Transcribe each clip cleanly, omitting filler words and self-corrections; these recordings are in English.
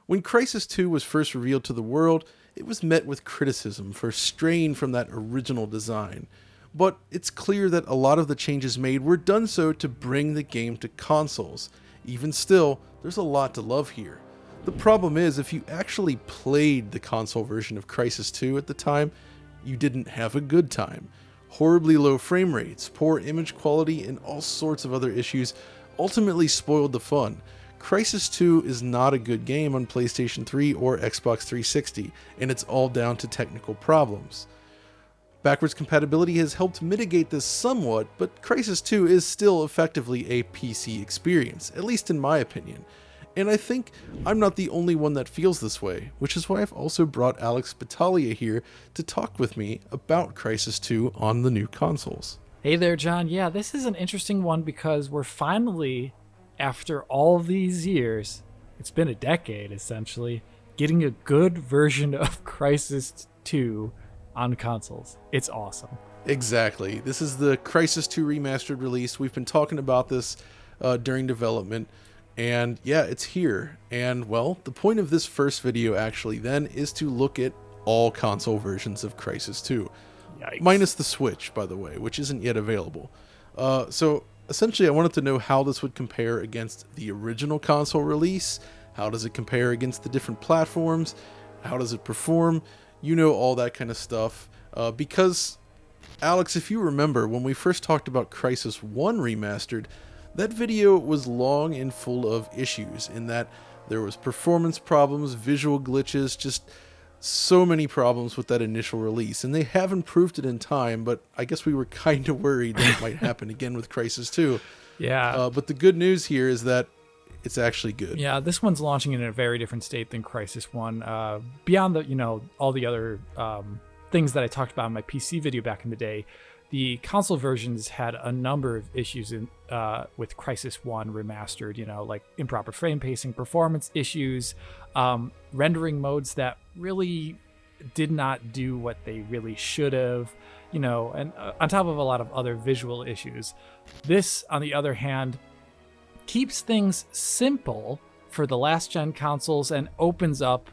When Crysis 2 was first revealed to the world, it was met with criticism for straying from that original design. But it's clear that a lot of the changes made were done so to bring the game to consoles. Even still, there's a lot to love here. The problem is, if you actually played the console version of Crysis 2 at the time, you didn't have a good time. Horribly low frame rates, poor image quality, and all sorts of other issues ultimately spoiled the fun. Crysis 2 is not a good game on PlayStation 3 or Xbox 360, and it's all down to technical problems. Backwards compatibility has helped mitigate this somewhat, but Crysis 2 is still effectively a PC experience, at least in my opinion. And I think I'm not the only one that feels this way, which is why I've also brought Alex Battaglia here to talk with me about Crysis 2 on the new consoles. Hey there, John. Yeah, this is an interesting one because we're finally, after all these years, it's been a decade essentially, getting a good version of Crysis 2 on consoles. It's awesome. Exactly. This is the Crysis 2 Remastered release. We've been talking about this during development. And yeah, it's here. And well, the point of this first video actually then is to look at all console versions of Crysis 2. Yikes. Minus the Switch, by the way, which isn't yet available. So essentially I wanted to know how this would compare against the original console release. How does it compare against the different platforms? How does it perform? You know, all that kind of stuff. Because, Alex, if you remember, when we first talked about Crysis 1 Remastered, that video was long and full of issues in that there was performance problems, visual glitches, just so many problems with that initial release. And they have improved it in time, but I guess we were kind of worried that it might happen again with Crysis 2. Yeah. But the good news here is that it's actually good. Yeah, this one's launching in a very different state than Crysis 1. Beyond the, all the other things that I talked about in my PC video back in the day, the console versions had a number of issues with Crysis 1 Remastered, like improper frame pacing, performance issues, rendering modes that really did not do what they really should have, and on top of a lot of other visual issues. This, on the other hand, keeps things simple for the last gen consoles and opens up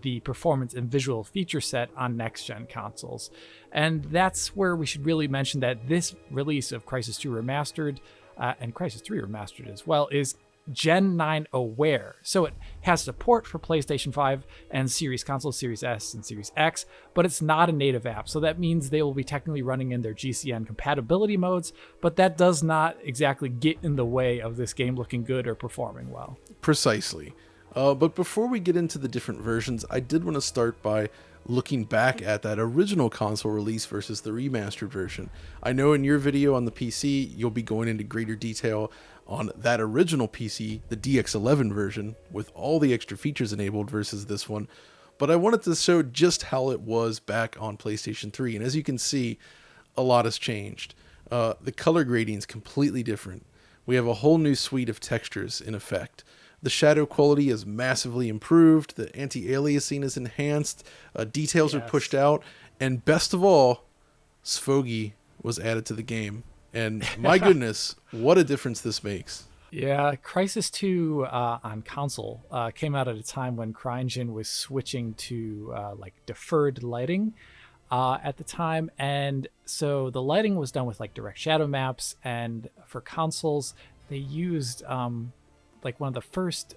the performance and visual feature set on next gen consoles. And that's where we should really mention that this release of Crysis 2 Remastered and Crysis 3 Remastered as well is Gen 9 aware. So it has support for PlayStation 5 and Series consoles, Series S and Series X, but it's not a native app. So that means they will be technically running in their GCN compatibility modes, but that does not exactly get in the way of this game looking good or performing well. Precisely. But before we get into the different versions, I did want to start by looking back at that original console release versus the remastered version. I know in your video on the PC, you'll be going into greater detail on that original PC, the DX11 version, with all the extra features enabled versus this one. But I wanted to show just how it was back on PlayStation 3. And as you can see, a lot has changed. The color grading is completely different. We have a whole new suite of textures in effect. The shadow quality is massively improved, the anti-aliasing is enhanced, details are pushed out, and best of all, Sfogy was added to the game. And my goodness, what a difference this makes. Yeah, Crysis 2 on console came out at a time when CryEngine was switching to deferred lighting at the time, and so the lighting was done with direct shadow maps, and for consoles they used one of the first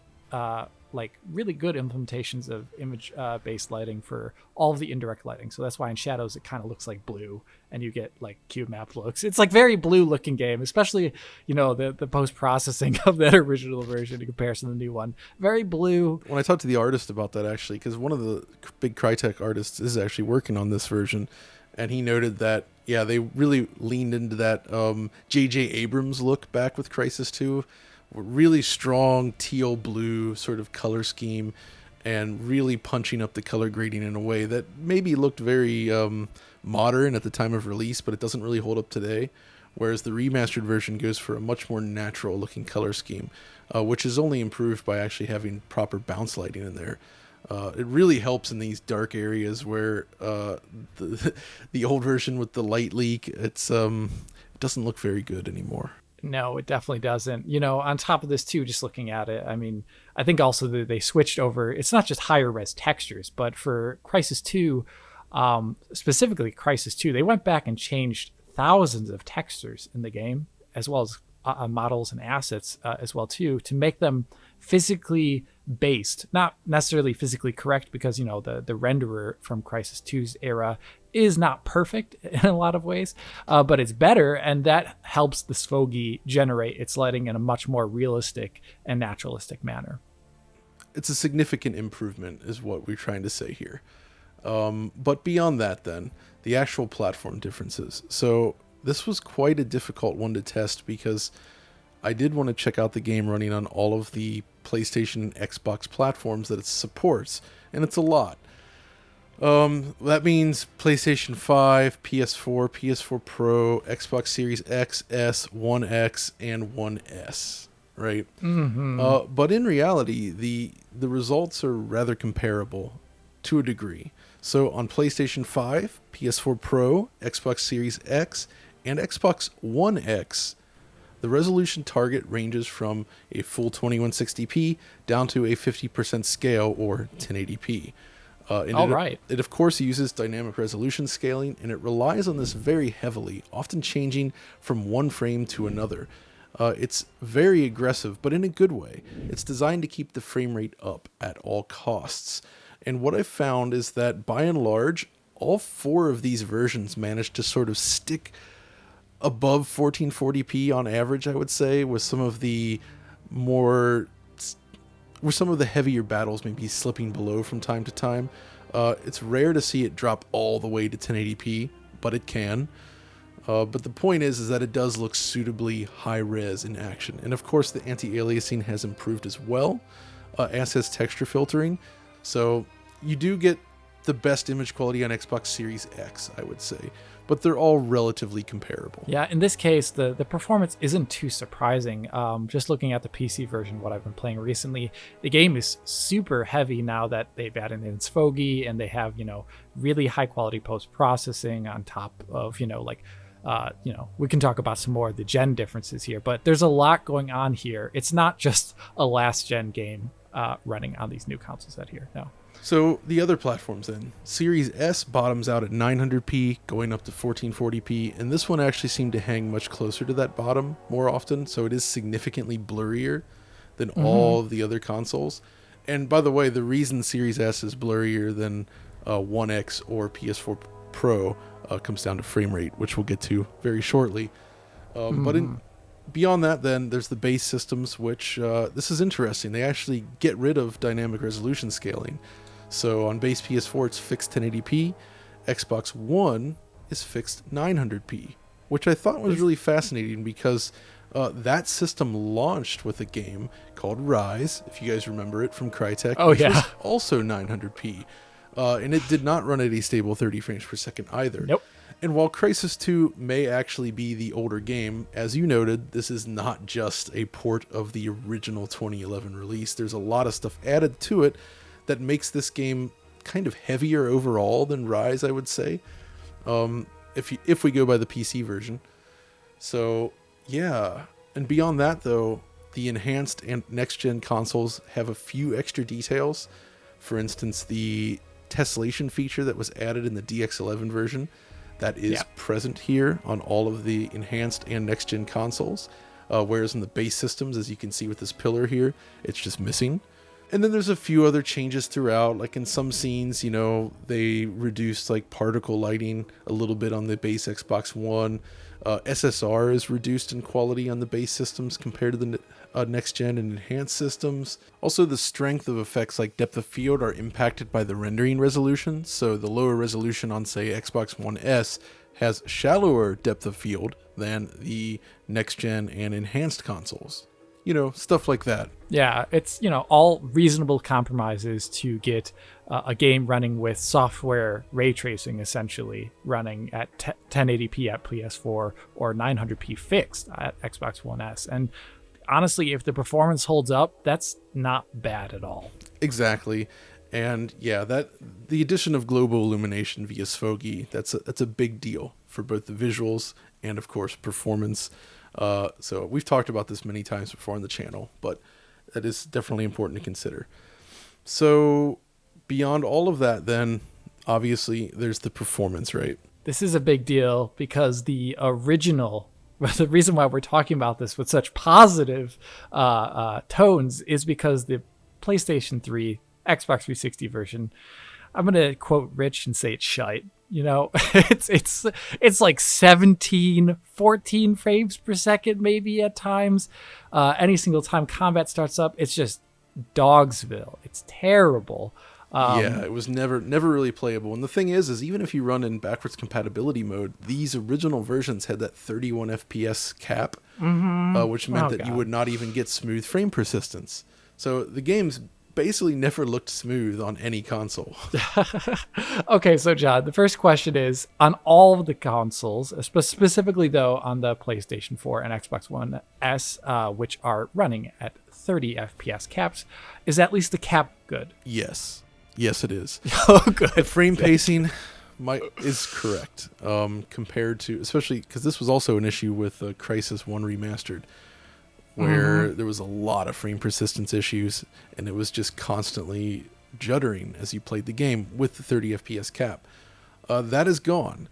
really good implementations of image based lighting for all of the indirect lighting. So that's why in shadows it kind of looks like blue and you get cube map looks. It's very blue looking game, especially the post processing of that original version in comparison to the new one. Very blue. When I talked to the artist about that, actually, because one of the big Crytek artists is actually working on this version, and he noted that they really leaned into that J.J. Abrams look back with Crysis 2. Really strong teal blue sort of color scheme and really punching up the color grading in a way that maybe looked very modern at the time of release, but it doesn't really hold up today. Whereas the remastered version goes for a much more natural looking color scheme, which is only improved by actually having proper bounce lighting in there. It really helps in these dark areas where the old version with the light leak, it doesn't look very good anymore. No, it definitely doesn't. On top of this too, just looking at it, I mean, I think also that they switched over. It's not just higher res textures, but for Crysis 2, specifically Crysis 2, they went back and changed thousands of textures in the game, as well as models and assets as well too, to make them physically based, not necessarily physically correct, because the renderer from Crysis 2's era is not perfect in a lot of ways, but it's better, and that helps the Sfogi generate its lighting in a much more realistic and naturalistic manner. It's a significant improvement is what we're trying to say here. But beyond that, then, the actual platform differences. So this was quite a difficult one to test because I did want to check out the game running on all of the PlayStation and Xbox platforms that it supports, and it's a lot. That means PlayStation 5, PS4, PS4 Pro, Xbox Series X, S, One X, and One S, right? Mm-hmm. But in reality, the results are rather comparable to a degree. So on PlayStation 5, PS4 Pro, Xbox Series X, and Xbox One X, the resolution target ranges from a full 2160p down to a 50% scale or 1080p. It of course uses dynamic resolution scaling, and it relies on this very heavily, often changing from one frame to another. It's very aggressive, but in a good way. It's designed to keep the frame rate up at all costs. And what I've found is that by and large, all four of these versions managed to sort of stick above 1440p on average, I would say, with some of the heavier battles maybe slipping below from time to time. It's rare to see it drop all the way to 1080p, but it can. But the point is that it does look suitably high res in action. And of course the anti-aliasing has improved as well, as has texture filtering. So you do get the best image quality on Xbox Series X, I would say. But they're all relatively comparable. Yeah, in this case, the performance isn't too surprising. Just looking at the PC version, what I've been playing recently, the game is super heavy now that they've added in Sfogi, and they have, really high quality post-processing on top of, we can talk about some more of the gen differences here, but there's a lot going on here. It's not just a last gen game running on these new consoles out here, no. So the other platforms then. Series S bottoms out at 900p, going up to 1440p, and this one actually seemed to hang much closer to that bottom more often, so it is significantly blurrier than all of the other consoles. And by the way, the reason Series S is blurrier than One X or PS4 Pro comes down to frame rate, which we'll get to very shortly. Beyond that, then, there's the base systems, which this is interesting. They actually get rid of dynamic resolution scaling. So on base PS4, it's fixed 1080p. Xbox One is fixed 900p, which I thought was really fascinating because that system launched with a game called Rise, if you guys remember it from Crytek, which was also 900p. And it did not run at a stable 30 frames per second either. Nope. And while Crysis 2 may actually be the older game, as you noted, this is not just a port of the original 2011 release. There's a lot of stuff added to it that makes this game kind of heavier overall than Rise, I would say, if we go by the PC version. So, yeah. And beyond that, though, the enhanced and next-gen consoles have a few extra details. For instance, the tessellation feature that was added in the DX11 version, that is present here on all of the enhanced and next-gen consoles, whereas in the base systems, as you can see with this pillar here, it's just missing. And then there's a few other changes throughout, like in some scenes, they reduced like particle lighting a little bit on the base Xbox One. SSR is reduced in quality on the base systems compared to the next-gen and enhanced systems. Also, the strength of effects like depth of field are impacted by the rendering resolution. So the lower resolution on, say, Xbox One S has shallower depth of field than the next-gen and enhanced consoles. Stuff like that. Yeah, it's, all reasonable compromises to get a game running with software ray tracing, essentially running at 1080p at PS4 or 900p fixed at Xbox One S. And honestly, if the performance holds up, that's not bad at all. Exactly. And yeah, the addition of global illumination via Sfogi, that's a big deal for both the visuals and, of course, performance. So we've talked about this many times before on the channel, but that is definitely important to consider. So beyond all of that, then obviously there's the performance, right? This is a big deal because the original, the reason why we're talking about this with such positive tones is because the PlayStation 3, Xbox 360 version, I'm gonna quote Rich and say it's shite. You know, it's like 17, 14 frames per second, maybe at times. Any single time combat starts up, it's just Dogsville. It's terrible. Yeah, it was never really playable. And the thing is even if you run in backwards compatibility mode, these original versions had that 31 FPS cap, which meant that you would not even get smooth frame persistence. So the games basically never looked smooth on any console. Okay, so John, the first question is, on all of the consoles, specifically though on the PlayStation 4 and Xbox One S, which are running at 30 FPS caps, is at least the cap good? Yes, it is. Oh, good. The frame pacing is correct, compared to, especially because this was also an issue with Crysis 1 Remastered, where there was a lot of frame persistence issues, and it was just constantly juddering as you played the game with the 30 FPS cap. That is gone.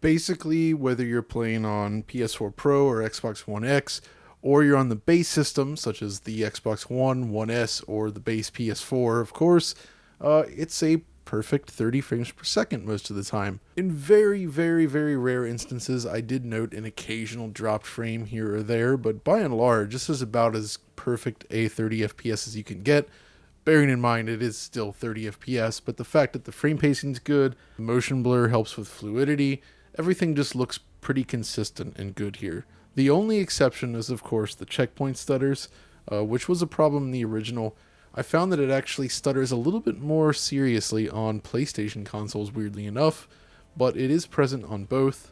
Basically, whether you're playing on PS4 Pro or Xbox One X, or you're on the base system, such as the Xbox One, One S, or the base PS4, of course, it's a perfect 30 frames per second most of the time. In very, very, very rare instances, I did note an occasional dropped frame here or there, but by and large, this is about as perfect a 30 FPS as you can get, bearing in mind it is still 30 FPS, but the fact that the frame pacing is good, motion blur helps with fluidity, everything just looks pretty consistent and good here. The only exception is, of course, the checkpoint stutters, which was a problem in the original. I found that it actually stutters a little bit more seriously on PlayStation consoles, weirdly enough, but it is present on both.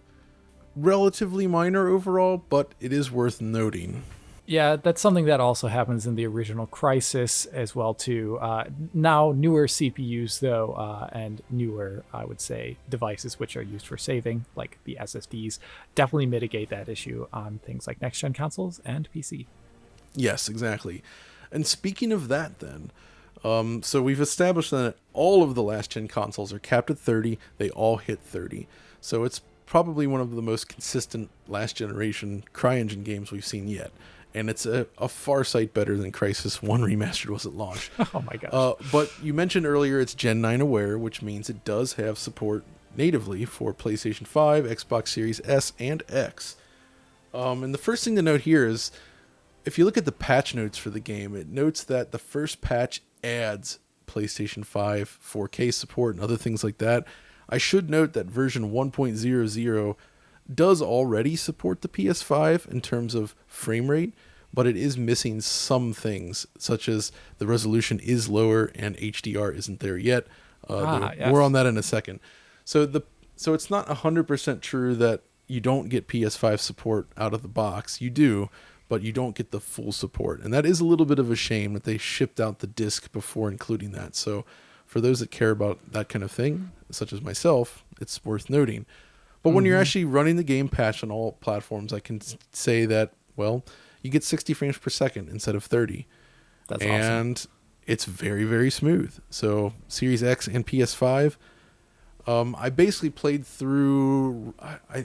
Relatively minor overall, but it is worth noting. Yeah, that's something that also happens in the original Crysis as well too. Now newer CPUs though, and newer, I would say, devices which are used for saving, like the SSDs, definitely mitigate that issue on things like next-gen consoles and PC. Yes, exactly. And speaking of that then, so we've established that all of the last-gen consoles are capped at 30. They all hit 30. So it's probably one of the most consistent last-generation CryEngine games we've seen yet. And it's a far sight better than Crysis 1 Remastered was at launch. Oh my gosh. But you mentioned earlier it's Gen 9 aware, which means it does have support natively for PlayStation 5, Xbox Series S, and X. And the first thing to note here is, if you look at the patch notes for the game, it notes that the first patch adds PlayStation 5 4K support and other things like that. I should note that version 1.00 does already support the PS5 in terms of frame rate, but it is missing some things, such as the resolution is lower and HDR isn't there yet. Yes. More on that in a second. So it's not 100% true that you don't get PS5 support out of the box. You do, but you don't get the full support. And that is a little bit of a shame that they shipped out the disc before including that. So for those that care about that kind of thing, such as myself, it's worth noting. But when you're actually running the game patch on all platforms, I can say that, well, you get 60 frames per second instead of 30. That's awesome. And it's very, very smooth. So Series X and PS5, I basically played through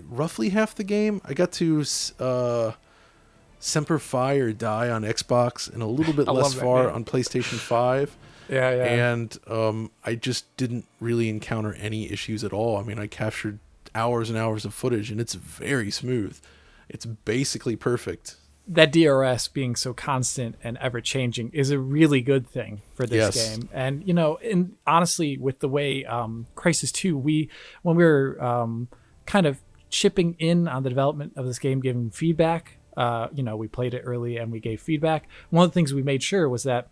roughly half the game. I got to Semper Fi or Die on Xbox and a little bit less far on PlayStation 5. Yeah. And I just didn't really encounter any issues at all. I mean, I captured hours and hours of footage, and it's very smooth. It's basically perfect. That DRS being so constant and ever-changing is a really good thing for this game. And, and honestly, with the way Crysis 2, when we were kind of chipping in on the development of this game, giving feedback, we played it early and we gave feedback. One of the things we made sure was that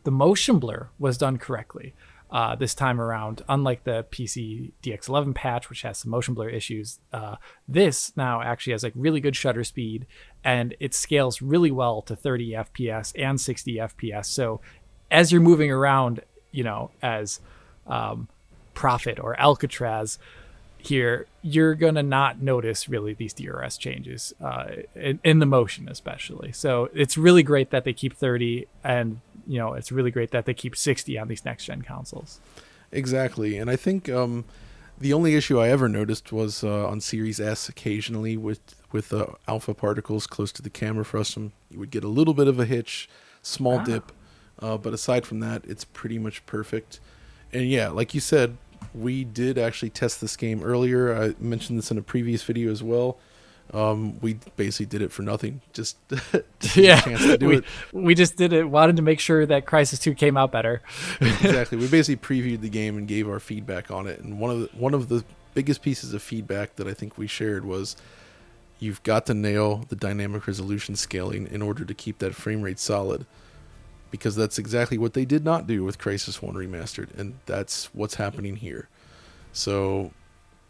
the motion blur was done correctly this time around. Unlike the PC DX11 patch, which has some motion blur issues, this now actually has like really good shutter speed, and it scales really well to 30 FPS and 60 FPS. So as you're moving around, as Prophet or Alcatraz, here, you're gonna not notice really these DRS changes in the motion, especially. So it's really great that they keep 30, and it's really great that they keep 60 on these next gen consoles. Exactly, and I think the only issue I ever noticed was on Series S occasionally with alpha particles close to the camera frustum. You would get a little bit of a hitch, small dip, but aside from that, it's pretty much perfect. And yeah, like you said, we did actually test this game earlier. I mentioned this in a previous video as well. We basically did it for nothing, just yeah, a chance to do it. We just did it, wanted to make sure that Crysis 2 came out better. Exactly. We basically previewed the game and gave our feedback on it. And one of the biggest pieces of feedback that I think we shared was you've got to nail the dynamic resolution scaling in order to keep that frame rate solid. Because that's exactly what they did not do with Crysis 1 Remastered, and that's what's happening here. So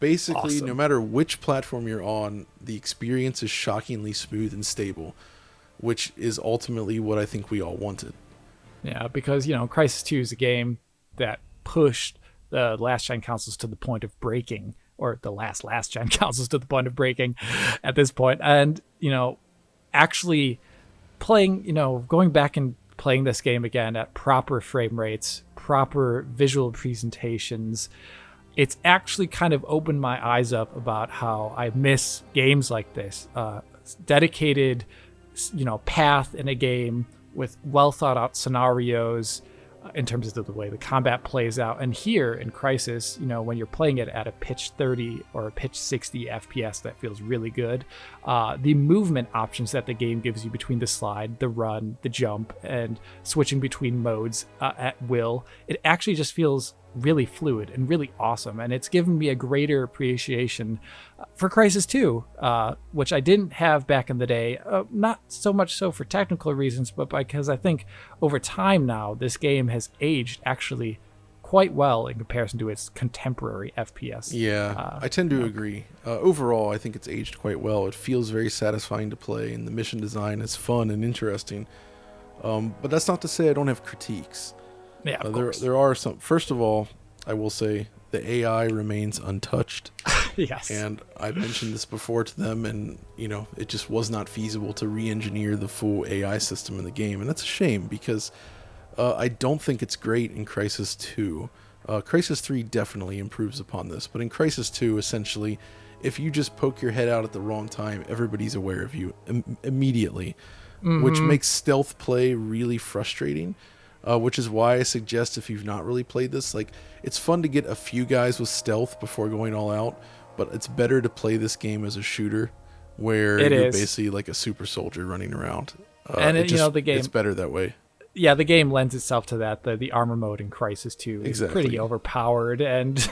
basically, Awesome. No matter which platform you're on, the experience is shockingly smooth and stable, which is ultimately what I think we all wanted. Yeah, because Crysis 2 is a game that pushed the last gen consoles to the point of breaking, or the last gen consoles to the point of breaking at this point. And actually playing, going back and playing this game again at proper frame rates, proper visual presentations, it's actually kind of opened my eyes up about how I miss games like this. Dedicated, path in a game with well thought out scenarios in terms of the way the combat plays out. And here in Crysis, when you're playing it at a pitch 30 or a pitch 60 FPS, that feels really good. The movement options that the game gives you between the slide, the run, the jump, and switching between modes at will, it actually just feels really fluid and really awesome. And it's given me a greater appreciation for Crysis 2, which I didn't have back in the day. Not so much so for technical reasons, but because I think over time now, this game has aged actually quite well in comparison to its contemporary FPS. Yeah, I tend to agree. Overall, I think it's aged quite well. It feels very satisfying to play, and the mission design is fun and interesting. But that's not to say I don't have critiques. Yeah, of course. There are some. First of all, I will say the AI remains untouched. Yes. And I mentioned this before to them, and it just was not feasible to re-engineer the full AI system in the game, and that's a shame because I don't think it's great in Crysis 2. Crysis 3 definitely improves upon this, but in Crysis 2, essentially, if you just poke your head out at the wrong time, everybody's aware of you immediately, which makes stealth play really frustrating. Which is why I suggest, if you've not really played this, it's fun to get a few guys with stealth before going all out, but it's better to play this game as a shooter where you're basically like a super soldier running around. And the game, it's better that way. Yeah, the game lends itself to that. The armor mode in Crysis 2 is pretty overpowered, and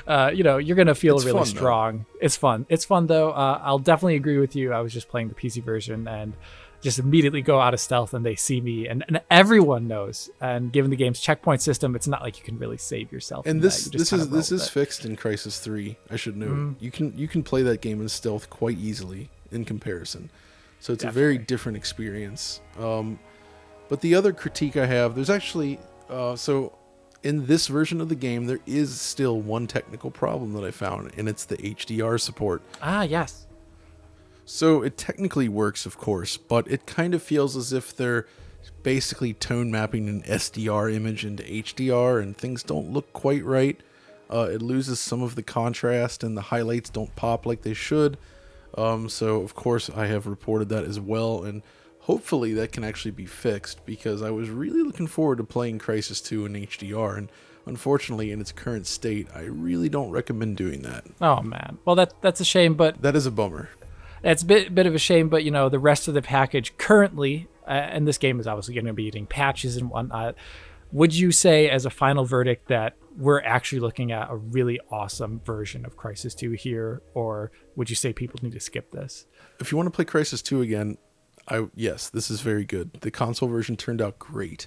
you're gonna feel really strong. Though. It's fun. It's fun though. I'll definitely agree with you. I was just playing the PC version and just immediately go out of stealth and they see me, and everyone knows. And given the game's checkpoint system, it's not like you can really save yourself. And this is fixed in Crysis 3. I should note. You can play that game in stealth quite easily in comparison, so it's a very different experience. But the other critique I have, there's actually so in this version of the game, there is still one technical problem that I found, and it's the HDR support. Ah, yes. So it technically works, of course, but it kind of feels as if they're basically tone mapping an SDR image into HDR, and things don't look quite right. It loses some of the contrast, and the highlights don't pop like they should. So, of course, I have reported that as well, and hopefully that can actually be fixed, because I was really looking forward to playing Crysis 2 in HDR, and unfortunately, in its current state, I really don't recommend doing that. Oh, man. Well, that's a shame, but... That is a bummer. It's a bit of a shame, but, the rest of the package currently, and this game is obviously going to be getting patches and whatnot, would you say as a final verdict that we're actually looking at a really awesome version of Crysis 2 here, or would you say people need to skip this? If you want to play Crysis 2 again, yes, this is very good. The console version turned out great.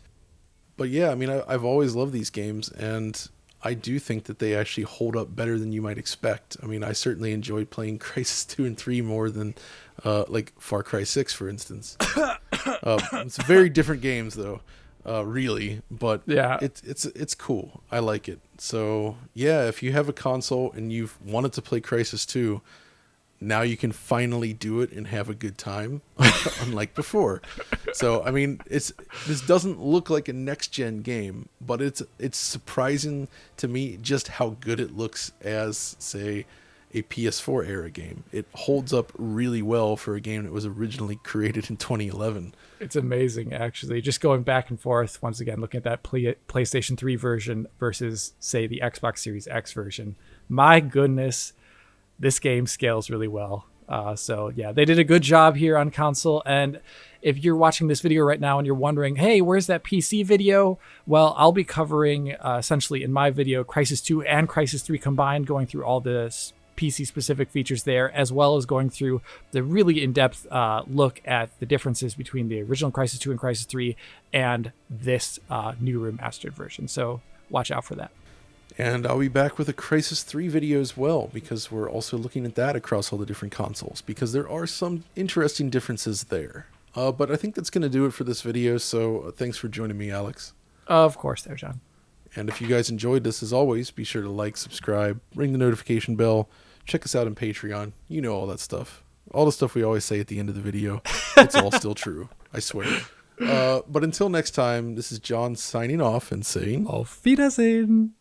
But yeah, I mean, I've always loved these games, and I do think that they actually hold up better than you might expect. I mean, I certainly enjoyed playing Crysis 2 and 3 more than like Far Cry 6, for instance. It's very different games, though. really, but Yeah. it's cool. I like it. So yeah, if you have a console and you've wanted to play Crysis 2, now you can finally do it and have a good time, unlike before. So I mean, this doesn't look like a next gen game, but it's surprising to me just how good it looks as, say, a PS4 era game. It holds up really well for a game that was originally created in 2011. It's amazing, actually. Just going back and forth, once again, looking at that PlayStation 3 version versus, say, the Xbox Series X version. My goodness, this game scales really well. So yeah, they did a good job here on console. And if you're watching this video right now and you're wondering, hey, where's that PC video? Well, I'll be covering essentially in my video Crysis 2 and Crysis 3 combined, going through all the PC specific features there, as well as going through the really in-depth look at the differences between the original Crysis 2 and Crysis 3 and this new remastered version. So watch out for that. And I'll be back with a Crysis 3 video as well, because we're also looking at that across all the different consoles, because there are some interesting differences there. But I think that's going to do it for this video, so thanks for joining me, Alex. Of course there, John. And if you guys enjoyed this, as always, be sure to like, subscribe, ring the notification bell, check us out on Patreon. You know all that stuff. All the stuff we always say at the end of the video. It's all still true, I swear. But until next time, this is John signing off and saying... Auf Wiedersehen!